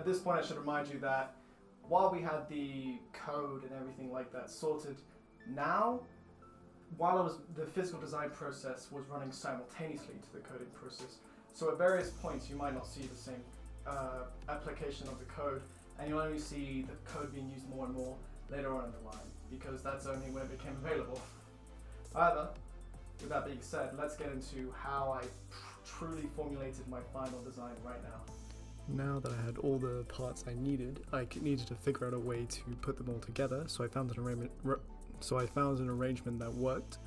At this point I should remind you that while we had the code and everything like that sorted, now, while the physical design process was running simultaneously to the coding process, so at various points you might not see the same application of the code, and you'll only see the code being used more and more later on in the line, because that's only when it became available. However, with that being said, let's get into how I truly formulated my final design right now. Now that I had all the parts I needed to figure out a way to put them all together, so I found an arrangement that worked,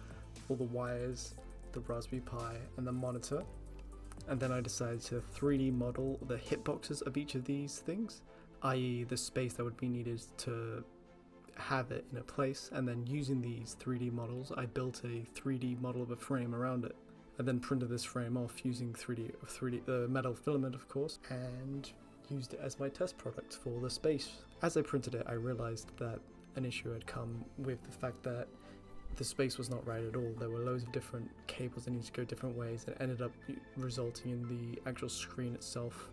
all the wires, the Raspberry Pi, and the monitor, and then I decided to 3D model the hitboxes of each of these things, i.e. the space that would be needed to have it in a place, and then using these 3D models, I built a 3D model of a frame around it. I then printed this frame off using 3D metal filament, of course, and used it as my test product for the space. As I printed it, I realized that an issue had come with the fact that the space was not right at all. There were loads of different cables that needed to go different ways, and it ended up resulting in the actual screen itself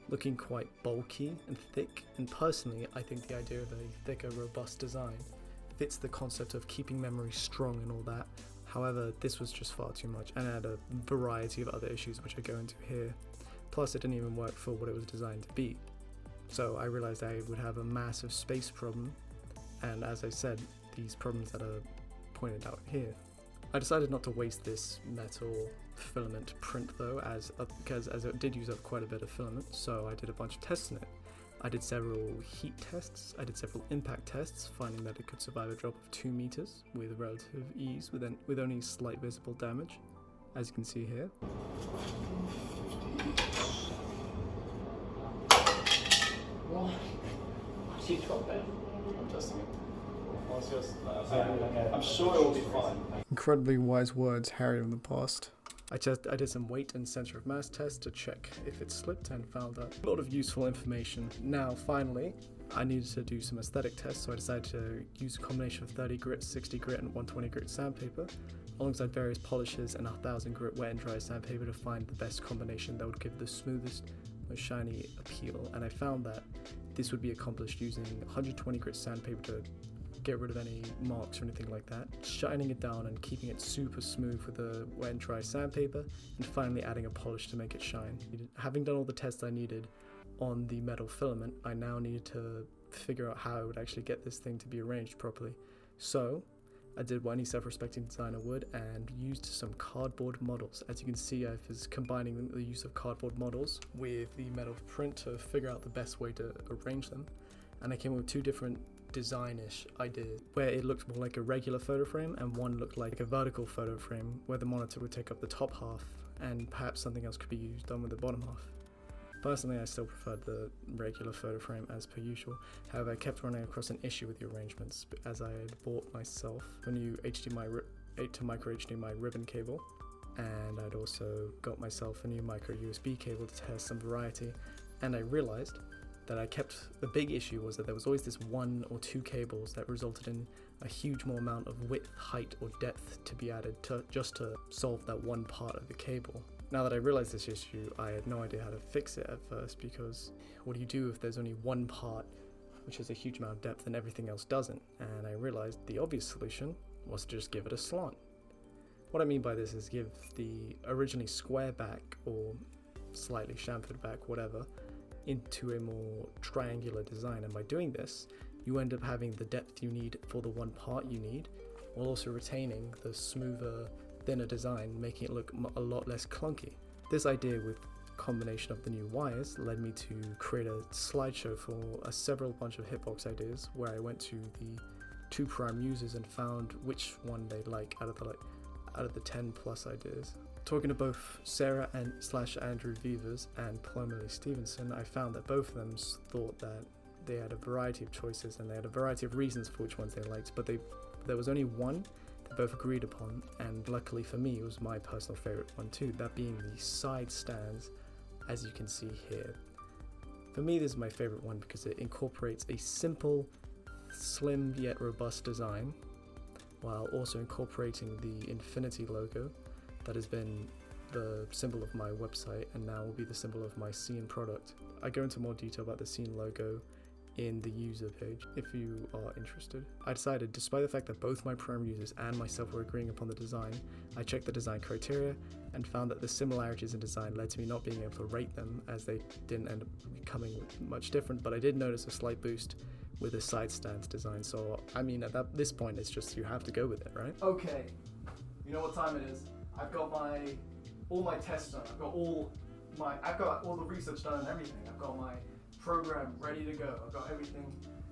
looking quite bulky and thick. And personally, I think the idea of a thicker, robust design fits the concept of keeping memory strong and all that. However, this was just far too much, and it had a variety of other issues which I go into here. Plus, it didn't even work for what it was designed to be. So I realized I would have a massive space problem, and as I said, these problems that are pointed out here. I decided not to waste this metal filament print though, because it did use up quite a bit of filament, so I did a bunch of tests in it. I did several heat tests, I did several impact tests, finding that it could survive a drop of 2 meters with relative ease, with only slight visible damage, as you can see here. What? Why did you drop it? I'm testing it. I'm sure it will be fine. Incredibly wise words, Harry of the past. I did some weight and center of mass tests to check if it slipped, and found a lot of useful information. Now, finally, I needed to do some aesthetic tests, so I decided to use a combination of 30 grit, 60 grit, and 120 grit sandpaper, alongside various polishes and 1000 grit wet and dry sandpaper to find the best combination that would give the smoothest, most shiny appeal. And I found that this would be accomplished using 120 grit sandpaper to get rid of any marks or anything like that, shining it down and keeping it super smooth with the wet and dry sandpaper, and finally adding a polish to make it shine. Having done all the tests I needed on the metal filament, I now needed to figure out how I would actually get this thing to be arranged properly. So I did what any self-respecting designer would and used some cardboard models. As you can see, I was combining the use of cardboard models with the metal print to figure out the best way to arrange them, and I came up with 2 different designish ideas, where it looked more like a regular photo frame and one looked like a vertical photo frame where the monitor would take up the top half and perhaps something else could be done with the bottom half. Personally, I still preferred the regular photo frame as per usual. However, I kept running across an issue with the arrangements, as I had bought myself a new 8 to micro HDMI ribbon cable, and I'd also got myself a new micro USB cable to test some variety, and I realized that the big issue was that there was always this 1 or 2 cables that resulted in a huge more amount of width, height, or depth to be added just to solve that one part of the cable. Now that I realized this issue, I had no idea how to fix it at first, because what do you do if there's only one part which has a huge amount of depth and everything else doesn't? And I realized the obvious solution was to just give it a slant. What I mean by this is give the originally square back, or slightly chamfered back, whatever, into a more triangular design, and by doing this you end up having the depth you need for the one part you need, while also retaining the smoother, thinner design, making it look a lot less clunky. This idea, with combination of the new wires, led me to create a slideshow for a bunch of hitbox ideas, where I went to the 2 prime users and found which one they like out of the 10 plus ideas. Talking to both Sarah and Andrew Vivas and Paloma Lee Stevenson, I found that both of them thought that they had a variety of choices and they had a variety of reasons for which ones they liked, but there was only one they both agreed upon, and luckily for me it was my personal favorite one too, that being the side stands, as you can see here. For me, this is my favorite one because it incorporates a simple, slim yet robust design, while also incorporating the Infinity logo that has been the symbol of my website and now will be the symbol of my Syne product. I go into more detail about the Syne logo in the user page if you are interested. I decided, despite the fact that both my Chrome users and myself were agreeing upon the design, I checked the design criteria and found that the similarities in design led to me not being able to rate them, as they didn't end up becoming much different, but I did notice a slight boost with the side stands design. So I mean, at this point it's just you have to go with it, right? Okay, you know what time it is. I've got all my tests done. I've got all the research done and everything. I've got my program ready to go. I've got everything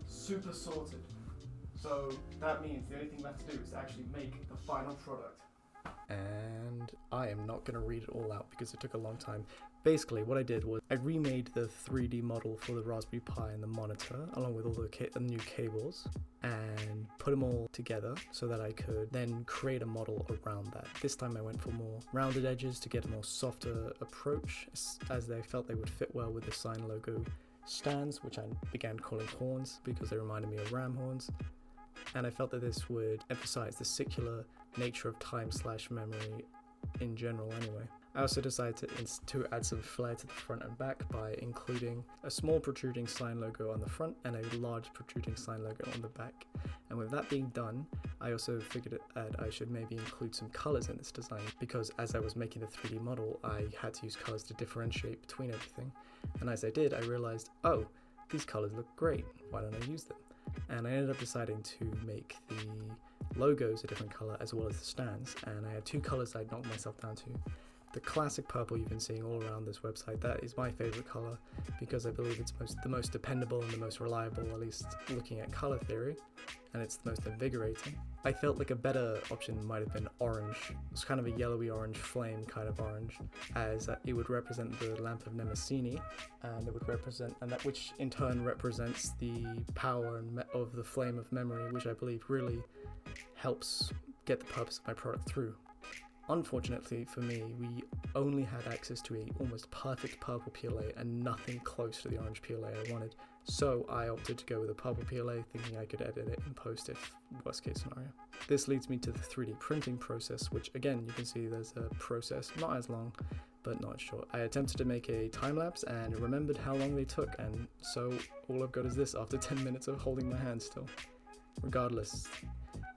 super sorted. So that means the only thing left to do is to actually make the final product. And I am not going to read it all out because it took a long time. Basically, what I did was I remade the 3D model for the Raspberry Pi and the monitor, along with all the new cables, and put them all together so that I could then create a model around that. This time I went for more rounded edges to get a more softer approach, as they felt they would fit well with the Syne logo stands, which I began calling horns because they reminded me of ram horns. And I felt that this would emphasize the secular nature of time/memory in general anyway. I also decided to add some flair to the front and back by including a small protruding Syne logo on the front and a large protruding Syne logo on the back. And with that being done, I also figured that I should maybe include some colors in this design, because as I was making the 3D model, I had to use colors to differentiate between everything. And as I did, I realized, oh, these colors look great, why don't I use them? And I ended up deciding to make the logos a different color as well as the stands, and I had two colors I'd knocked myself down to. The classic purple you've been seeing all around this website, that is my favorite color because I believe it's the most dependable and the most reliable, at least looking at color theory, and it's the most invigorating. I felt like a better option might have been orange. It's kind of a yellowy orange flame kind of orange, as it would represent the lamp of Nemesis, and it would represent, which in turn represents the power of the flame of memory, which I believe really helps get the purpose of my product through. Unfortunately for me, we only had access to a almost perfect purple PLA and nothing close to the orange PLA I wanted, so I opted to go with a purple PLA, thinking I could edit it and post if worst case scenario. This leads me to the 3D printing process, which again you can see there's a process, not as long but not short. I attempted to make a time lapse and remembered how long they took, and so all I've got is this after 10 minutes of holding my hand still. Regardless,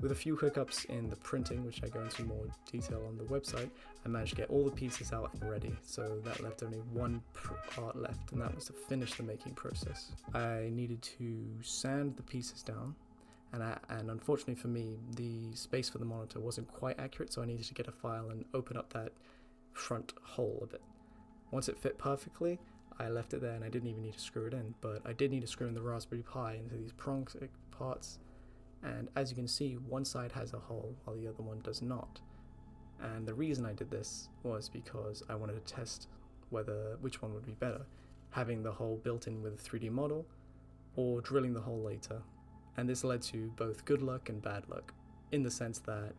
with a few hiccups in the printing, which I go into more detail on the website, I managed to get all the pieces out and ready, so that left only one part left, and that was to finish the making process. I needed to sand the pieces down, and unfortunately for me, the space for the monitor wasn't quite accurate, so I needed to get a file and open up that front hole a bit. Once it fit perfectly, I left it there and I didn't even need to screw it in, but I did need to screw in the Raspberry Pi into these prong parts. And as you can see, one side has a hole while the other one does not. And the reason I did this was because I wanted to test which one would be better, having the hole built in with a 3D model or drilling the hole later. And this led to both good luck and bad luck, in the sense that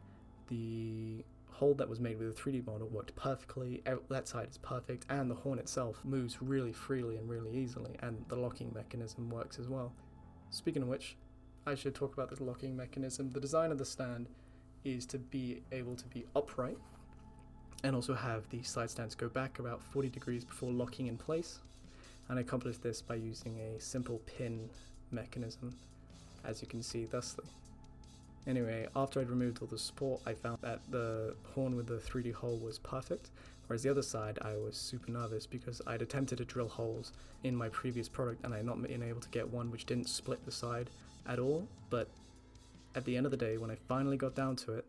the hole that was made with a 3D model worked perfectly, that side is perfect, and the horn itself moves really freely and really easily, and the locking mechanism works as well. Speaking of which, I should talk about the locking mechanism. The design of the stand is to be able to be upright and also have the side stands go back about 40 degrees before locking in place. And I accomplished this by using a simple pin mechanism, as you can see thusly. Anyway, after I'd removed all the support, I found that the horn with the 3D hole was perfect, whereas the other side I was super nervous because I'd attempted to drill holes in my previous product and I'd not been able to get one which didn't split the side at all. But at the end of the day, when I finally got down to it,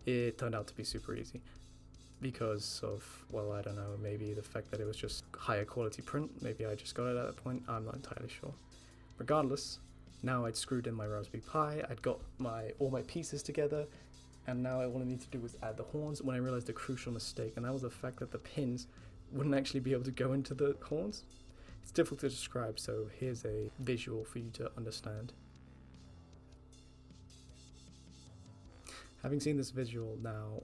it turned out to be super easy because of, well, I don't know, maybe the fact that it was just higher quality print. Maybe I just got it at that point, I'm not entirely sure. Regardless, now I'd screwed in my Raspberry Pi, I'd got all my pieces together, and now all I need to do was add the horns, when I realized a crucial mistake, and that was the fact that the pins wouldn't actually be able to go into the horns. It's difficult to describe, so here's a visual for you to understand. Having seen this visual now,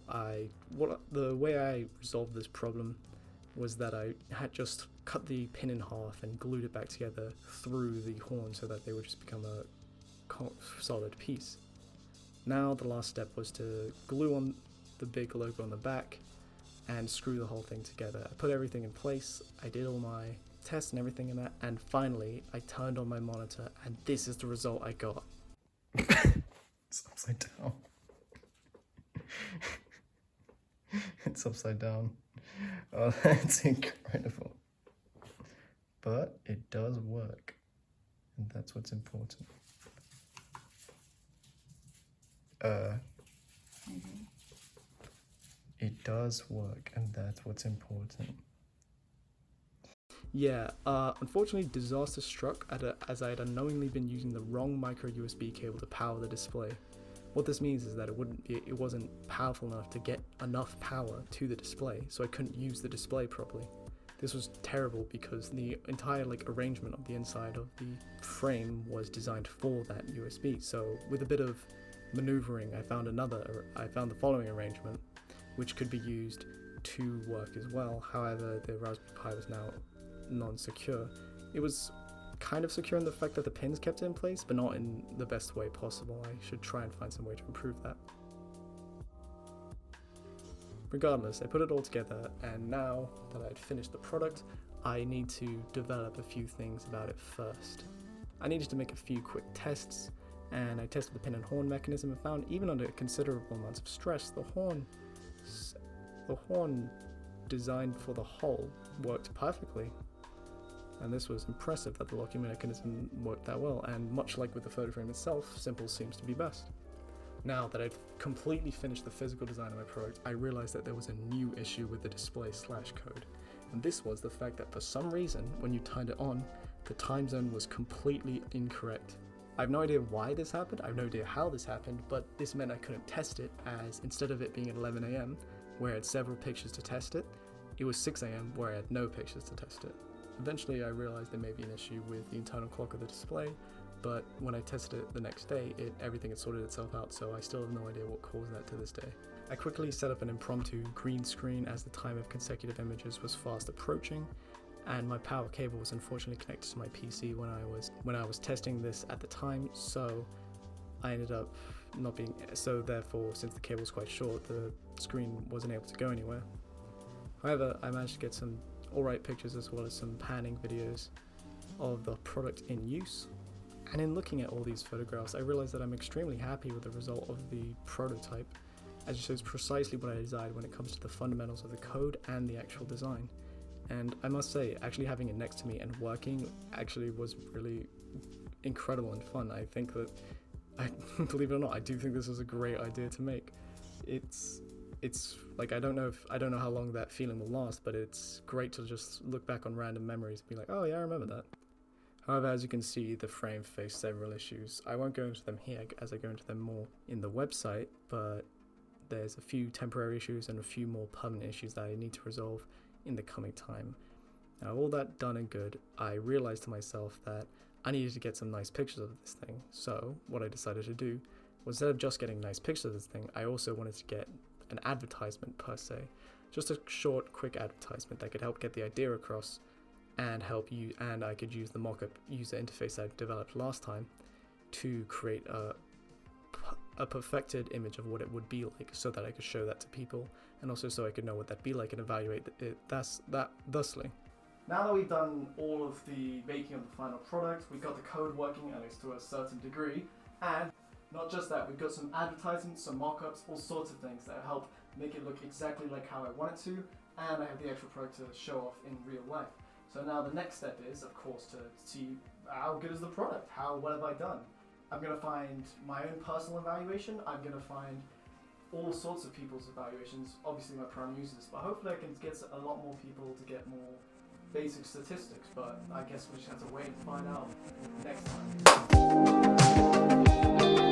the way I resolved this problem was that I had just cut the pin in half and glued it back together through the horn so that they would just become a solid piece. Now the last step was to glue on the big logo on the back and screw the whole thing together. I put everything in place, I did all my tests and everything in that, and finally I turned on my monitor and this is the result I got. It's upside down. It's upside down. Oh, that's incredible. But it does work, and that's what's important. It does work, and that's what's important. Yeah, unfortunately disaster struck as I had unknowingly been using the wrong micro USB cable to power the display. What this means is that it wasn't powerful enough to get enough power to the display, so I couldn't use the display properly. This was terrible because the entire arrangement of the inside of the frame was designed for that USB. So with a bit of maneuvering, I found the following arrangement, which could be used to work as well. However, the Raspberry Pi was now non-secure. It was kind of secure in the fact that the pins kept it in place, but not in the best way possible. I should try and find some way to improve that. Regardless, I put it all together, and now that I'd finished the product, I need to develop a few things about it first. I needed to make a few quick tests, and I tested the pin and horn mechanism and found even under considerable amounts of stress, the horn designed for the hole worked perfectly. And this was impressive that the locking mechanism worked that well, and much like with the photo frame itself, simple seems to be best. Now that I'd completely finished the physical design of my product, I realized that there was a new issue with the display/code, and this was the fact that for some reason, when you turned it on, the time zone was completely incorrect. I have no idea why this happened, I have no idea how this happened, but this meant I couldn't test it, as instead of it being at 11 AM, where I had several pictures to test it, it was 6 AM where I had no pictures to test it. Eventually I realized there may be an issue with the internal clock of the display, but when I tested it the next day, everything had sorted itself out, so I still have no idea what caused that to this day. I quickly set up an impromptu green screen as the time of consecutive images was fast approaching, and my power cable was unfortunately connected to my PC when I was testing this at the time, so I ended up not being, so therefore since the cable was quite short, the screen wasn't able to go anywhere. However, I managed to get some alright pictures as well as some panning videos of the product in use. And in looking at all these photographs, I realized that I'm extremely happy with the result of the prototype, as it shows precisely what I desired when it comes to the fundamentals of the code and the actual design. And I must say, actually having it next to me and working actually was really incredible and fun. I think that, believe it or not, I do think this was a great idea to make. It's like, I don't know how long that feeling will last, but it's great to just look back on random memories and be like, oh yeah, I remember that. However, as you can see, the frame faced several issues. I won't go into them here as I go into them more in the website, but there's a few temporary issues and a few more permanent issues that I need to resolve in the coming time. Now, all that done and good, I realized to myself that I needed to get some nice pictures of this thing. So what I decided to do was, instead of just getting nice pictures of this thing, I also wanted to get an advertisement per se. Just a short, quick advertisement that could help get the idea across and and I could use the mock-up user interface I developed last time to create a perfected image of what it would be like, so that I could show that to people, and also so I could know what that'd be like and evaluate it thusly. Now that we've done all of the making of the final product, we've got the code working at least to a certain degree, and not just that, we've got some advertisements, some mock-ups, all sorts of things that help make it look exactly like how I want it to, and I have the actual product to show off in real life. So now the next step is, of course, to see how good is the product, what have I done. I'm going to find my own personal evaluation, I'm going to find all sorts of people's evaluations, obviously my prime users, but hopefully I can get a lot more people to get more basic statistics, but I guess we just have to wait and find out next time.